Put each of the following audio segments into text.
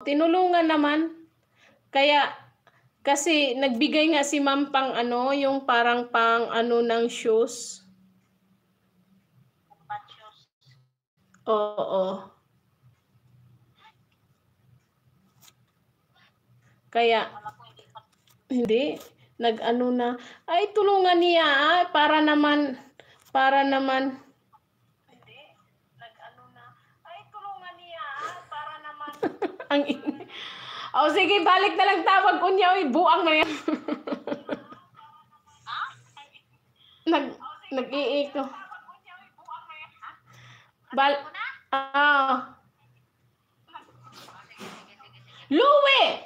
tinulungan naman. Kaya, kasi nagbigay nga si ma'am pang ano, yung parang pang ano ng shoes. Oo. Kaya, hindi, nag-ano na, ay tulungan niya para naman, hindi, nag-ano na, ay tulungan niya para naman, ang ingay. O sige, balik na lang tawag ko niya, buang na yan. Nag-iiko. Louie!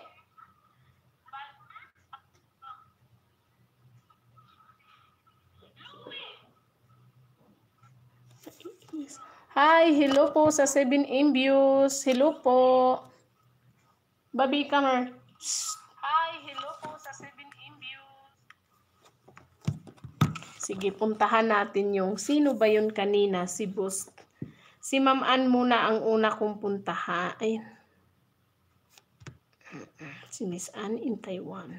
Hi, hello po sa 7M views. Hello po. Babi, come here. Hi, hello po sa 7M views. Sige, puntahan natin yung sino ba yun kanina, si Boost. Si Ma'am Ann muna ang una kong puntahan. Ayun. Si Miss Ann in Taiwan.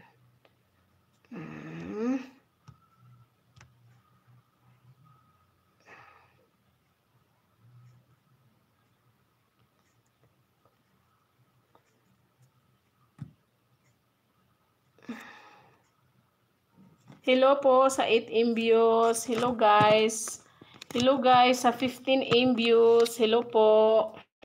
Hello po sa 8M views. Hello guys. Hello guys sa 15M views. Hello po.